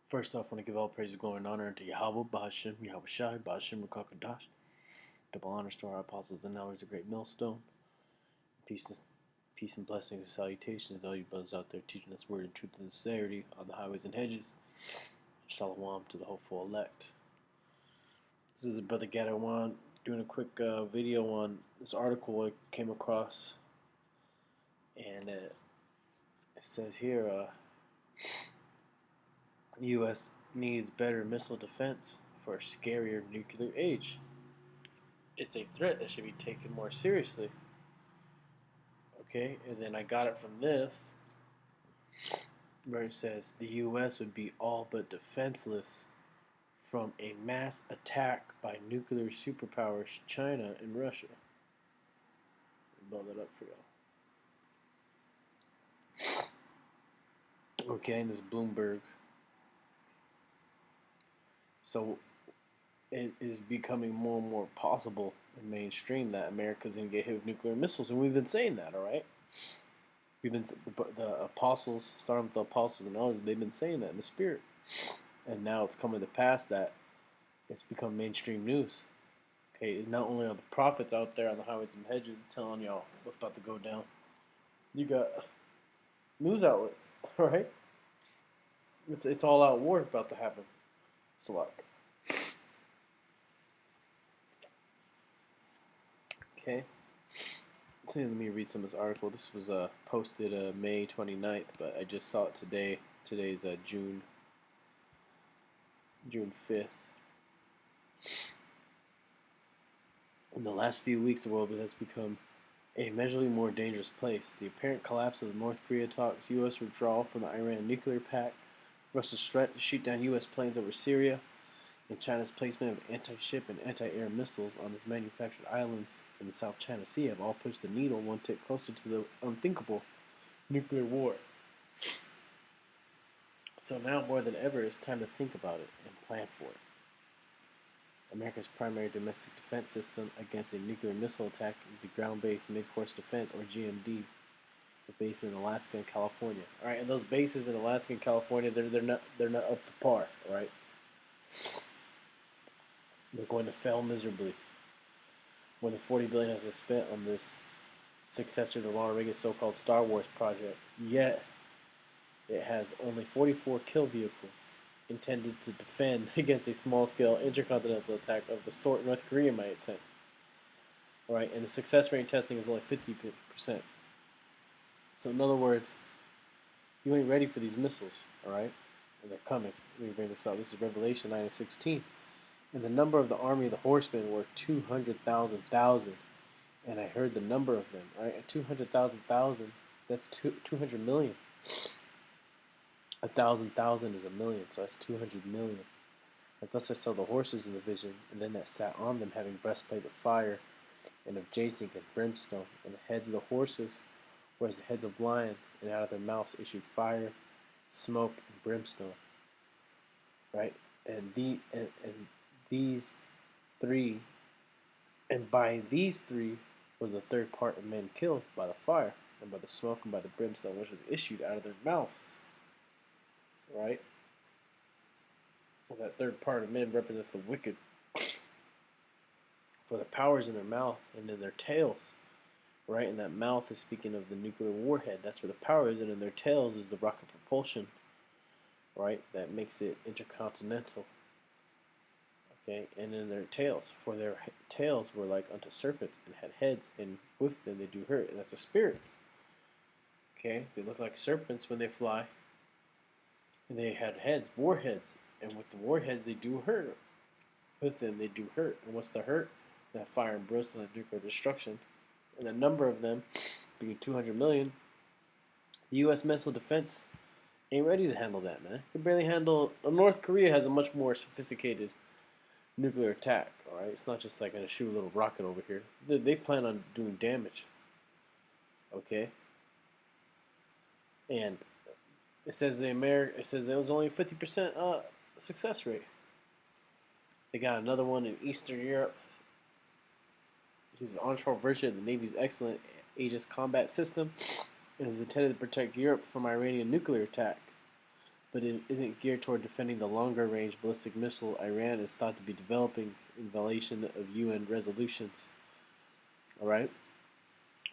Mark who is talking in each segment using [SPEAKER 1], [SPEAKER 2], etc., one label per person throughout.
[SPEAKER 1] First off, I want to give all praise, glory, and honor unto Yahweh, Bahashem, Yahweh Shai, Bahashem, Rakakadash. Double honors to our apostles and elders, the great millstone. Peace and blessings and salutations to all you brothers out there teaching this word in truth and sincerity on the highways and hedges. Shalom to the hopeful elect. This is the brother Gadawan doing a quick video on this article I came across. And it says here, the U.S. needs better missile defense for a scarier nuclear age. It's a threat that should be taken more seriously. Okay, and then I got it from this, where it says the U.S. would be all but defenseless from a mass attack by nuclear superpowers China and Russia. I'll blow that up for y'all. Okay, and this is Bloomberg. So it is becoming more and more possible in mainstream that America's going to get hit with nuclear missiles, and we've been saying that, all right? We've been the apostles, starting with the apostles and elders, they've been saying that in the spirit, and now it's coming to pass that it's become mainstream news. Okay, not only are the prophets out there on the highways and hedges telling y'all what's about to go down, you got news outlets, all right? It's all out war about to happen. It's a lot. Okay. So let me read some of this article. This was posted May 29th, but I just saw it today. Today's June 5th. In the last few weeks, the world has become a measurably more dangerous place. The apparent collapse of the North Korea talks, U.S. withdrawal from the Iran nuclear pact, Russia's threat to shoot down U.S. planes over Syria, and China's placement of anti-ship and anti-air missiles on its manufactured islands in the South China Sea have all pushed the needle one tick closer to the unthinkable nuclear war. So now more than ever, it's time to think about it and plan for it. America's primary domestic defense system against a nuclear missile attack is the Ground-Based Mid-Course Defense, or GMD, the base in Alaska and California. All right, and those bases in Alaska and California, they're not up to par. All right, they're going to fail miserably. More than $40 billion has been spent on this successor to Ronald Reagan's so-called Star Wars project. Yet, it has only 44 kill vehicles intended to defend against a small-scale intercontinental attack of the sort North Korea might attempt. All right, and the success rate in testing is only 50%. So, in other words, you ain't ready for these missiles. All right, and they're coming. Let me bring this up. This is Revelation 9:16. And the number of the army of the horsemen were 200,000. And I heard the number of them, right? At 200,000, that's 200 million. 1,000,000 is a million, so that's 200 million. And thus I saw the horses in the vision, and them that sat on them having breastplates of fire, and of jacinth and brimstone. And the heads of the horses were as the heads of lions, and out of their mouths issued fire, smoke, and brimstone. Right? And these three, and by these three was the third part of men killed by the fire, and by the smoke, and by the brimstone which was issued out of their mouths. Right? Well, that third part of men represents the wicked. For the power is in their mouth and in their tails. Right? And that mouth is speaking of the nuclear warhead. That's where the power is, and in their tails is the rocket propulsion. Right? That makes it intercontinental. Okay, and in their tails, for their tails were like unto serpents, and had heads, and with them they do hurt. And that's a spirit. Okay, they look like serpents when they fly, and they had heads, war heads, and with the war heads they do hurt. With them they do hurt. And what's the hurt? That fire and brimstone and nuclear destruction. And the number of them being 200 million. The U.S. missile defense ain't ready to handle that, man. Can barely handle. North Korea has a much more sophisticated nuclear attack. All right, it's not just like gonna shoot a little rocket over here. They plan on doing damage. Okay, and it says there was only a 50% success rate. They got another one in Eastern Europe. It's an onshore version of the Navy's excellent Aegis combat system, and is intended to protect Europe from Iranian nuclear attack. but it isn't geared toward defending the longer-range ballistic missile Iran is thought to be developing in violation of UN resolutions. All right,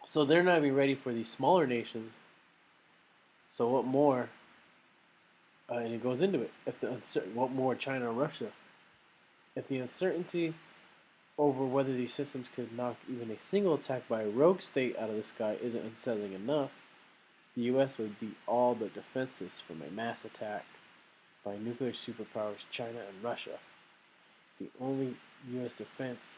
[SPEAKER 1] so they're not even ready for these smaller nations. So what more? And it goes into it. If the what more China or Russia? If the uncertainty over whether these systems could knock even a single attack by a rogue state out of the sky isn't unsettling enough, the U.S. would be all but defenseless from a mass attack by nuclear superpowers China and Russia. The only U.S. defense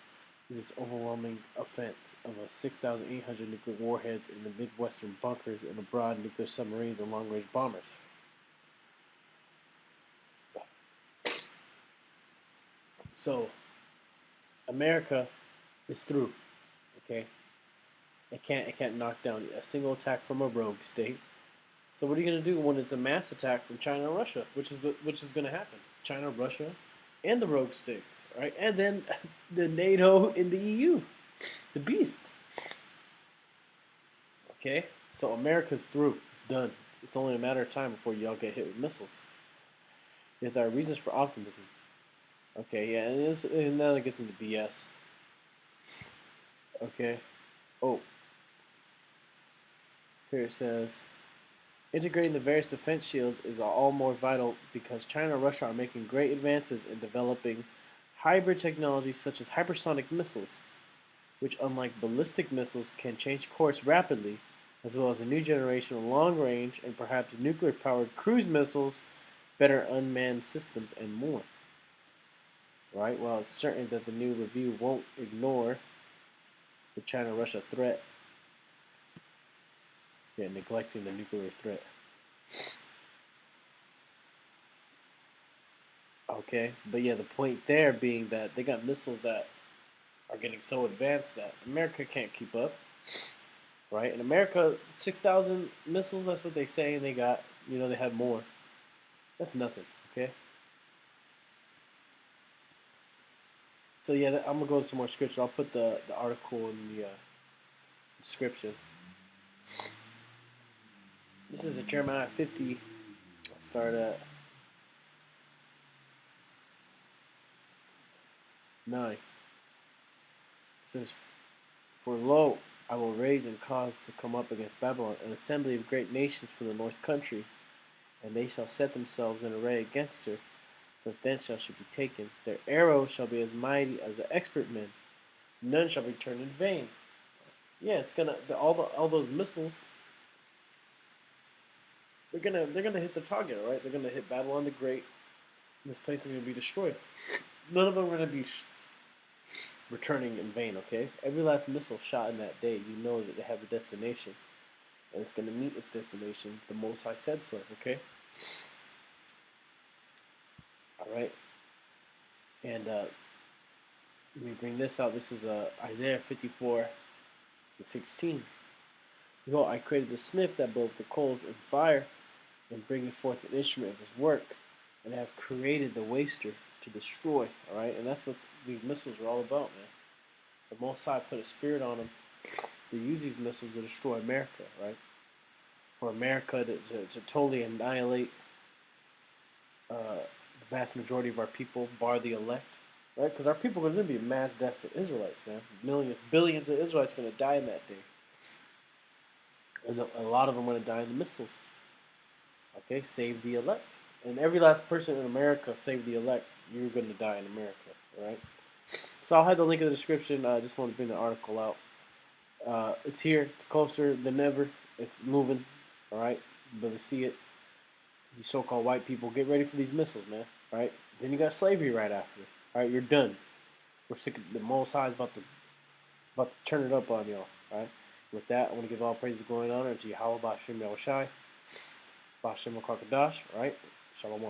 [SPEAKER 1] is its overwhelming offense of 6,800 nuclear warheads in the Midwestern bunkers and abroad nuclear submarines and long-range bombers. So, America is through. Okay, it can't knock down a single attack from a rogue state. So what are you going to do when it's a mass attack from China and Russia, which is going to happen? China, Russia, and the rogue states, right? And then the NATO and the EU, the beast. Okay, so America's through. It's done. It's only a matter of time before y'all get hit with missiles. Yet there are reasons for optimism. Okay, yeah, and now it gets into BS. Okay. Oh. Here it says, integrating the various defense shields is all more vital because China and Russia are making great advances in developing hybrid technologies such as hypersonic missiles, which unlike ballistic missiles can change course rapidly, as well as a new generation of long-range and perhaps nuclear-powered cruise missiles, better unmanned systems, and more. Right? While it's certain that the new review won't ignore the China-Russia threat, neglecting the nuclear threat. Okay, but yeah, the point there being that they got missiles that are getting so advanced that America can't keep up, right? In America, 6,000 missiles, that's what they say, and they got, they had more. That's nothing, okay? So yeah, I'm going to go to some more scripture. I'll put the article in the description. This is a Jeremiah 50. I'll start at 9. It says, for lo, I will raise and cause to come up against Babylon an assembly of great nations from the north country, and they shall set themselves in array against her, but thence shall she be taken. Their arrows shall be as mighty as the expert men. None shall return in vain. Yeah, it's gonna all those missiles. They're gonna hit the target, right? They're gonna hit Babylon the Great. And this place is gonna be destroyed. None of them are gonna be returning in vain. Okay, every last missile shot in that day, you know that they have a destination, and it's gonna meet its destination. The Most High said so. Okay. All right. And let me bring this out. This is Isaiah 54:16. Behold, I created the smith that bloweth the coals in fire, and bringeth forth an instrument of his work, and I have created the waster to destroy. All right, and that's what these missiles are all about, man. The Most High put a spirit on them to use these missiles to destroy America, right? For America to totally annihilate the vast majority of our people, bar the elect, right? Because our people are going to be a mass death of Israelites, man. Millions, billions of Israelites are going to die in that day. And a lot of them are going to die in the missiles. Okay, save the elect. And every last person in America, save the elect, you're going to die in America, all right? So I'll have the link in the description. I just want to bring the article out. It's here. It's closer than ever. It's moving, all right? But to see it, you so-called white people, get ready for these missiles, man, all right? Then you got slavery right after, all right? You're done. We're sick of the Most High is about to turn it up on y'all, all right? With that, I want to give all praise and glory and honor to Yahweh Ba'ashem Yahushai, Ba'ashem Makar Kadash, all right? Shalom.